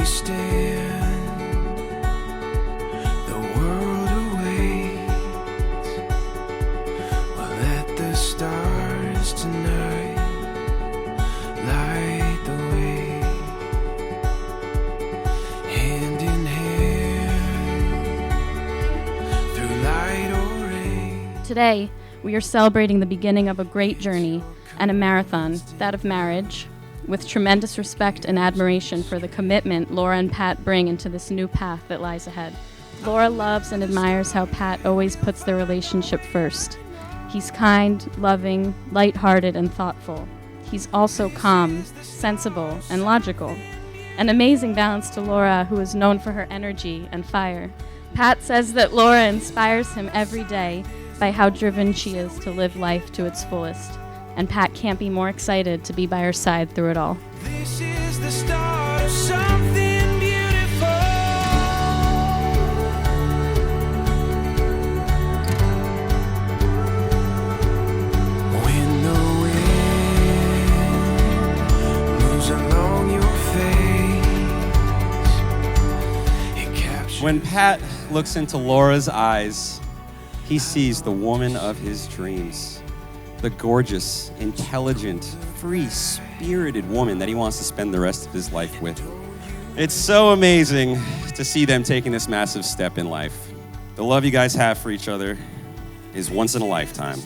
we stand, the world awaits. We'll let the stars tonight light the way, hand in hand, through light or rain. Today, we are celebrating the beginning of a great journey and a marathon, that of marriage, with tremendous respect and admiration for the commitment Laura and Pat bring into this new path that lies ahead. Laura loves and admires how Pat always puts their relationship first. He's kind, loving, lighthearted, and thoughtful. He's also calm, sensible, and logical. An amazing balance to Laura, who is known for her energy and fire. Pat says that Laura inspires him every day by how driven she is to live life to its fullest. And Pat can't be more excited to be by her side through it all. This is the start of something beautiful. When the wind moves along your face, it captures. When Pat looks into Laura's eyes, he sees the woman of his dreams. The gorgeous, intelligent, free-spirited woman that he wants to spend the rest of his life with. It's so amazing to see them taking this massive step in life. The love you guys have for each other is once in a lifetime,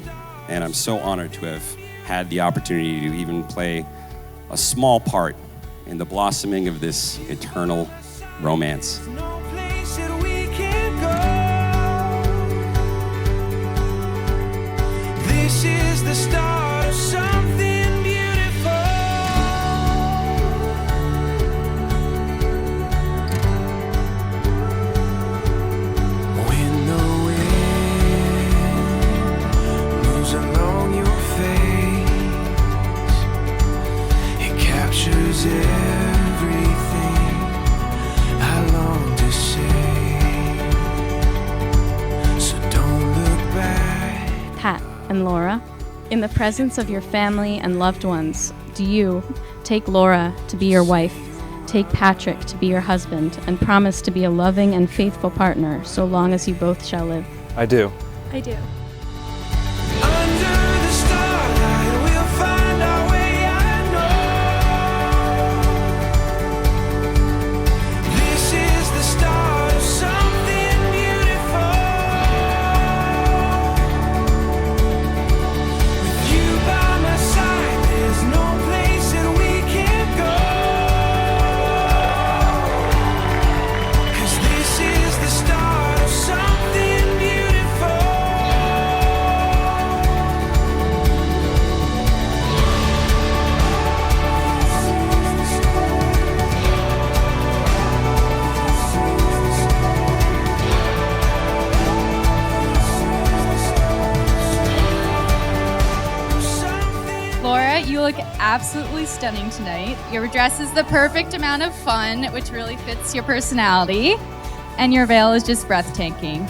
and I'm so honored to have had the opportunity to even play a small part in the blossoming of this eternal romance. No place that we can't go. This is the start of something beautiful. When the wind moves along your face, it captures everything I long to say. So don't look back. Pat and Laura, in the presence of your family and loved ones, do you take Laura to be your wife, take Patrick to be your husband, and promise to be a loving and faithful partner so long as you both shall live? I do. I do. Under the starlight, we'll find our way, I know. This is the start of something beautiful. With you by my side, there's no place that we can't go. 'Cause this is the start of something beautiful. Laura, you look absolutely stunning tonight. Your dress is the perfect amount of fun, which really fits your personality, and your veil is just breathtaking.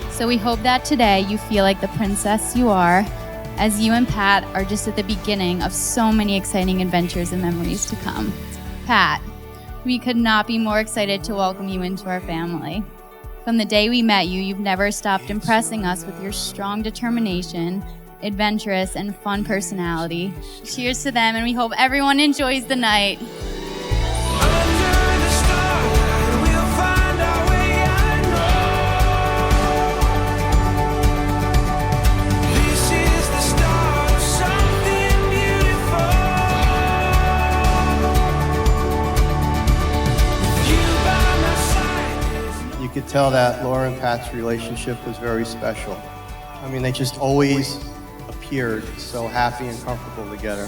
So we hope that today you feel like the princess you are, as you and Pat are just at the beginning of so many exciting adventures and memories to come. Pat, we could not be more excited to welcome you into our family. From the day we met you, you've never stopped impressing us with your strong determination, adventurous, and fun personality. Cheers to them, and we hope everyone enjoys the night. Under the starlight, we'll find our way, I know. This is the start of something beautiful. With you by my side, there's no. You could tell that Laura and Pat's relationship was very special. I mean, they just always appeared so happy and comfortable together.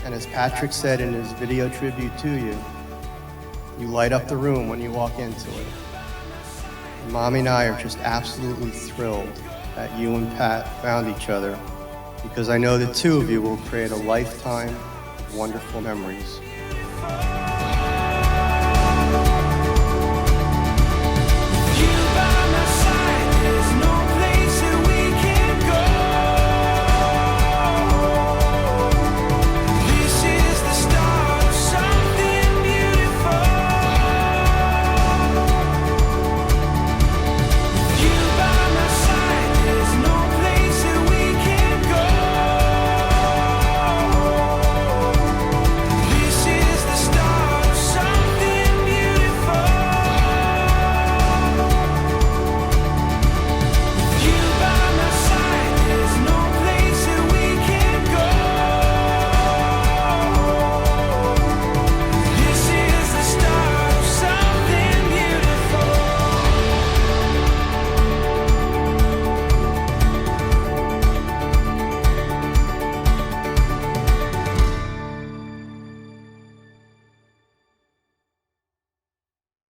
And as Patrick said in his video tribute to you, you light up the room when you walk into it. And Mommy and I are just absolutely thrilled that you and Pat found each other, because I know the two of you will create a lifetime of wonderful memories.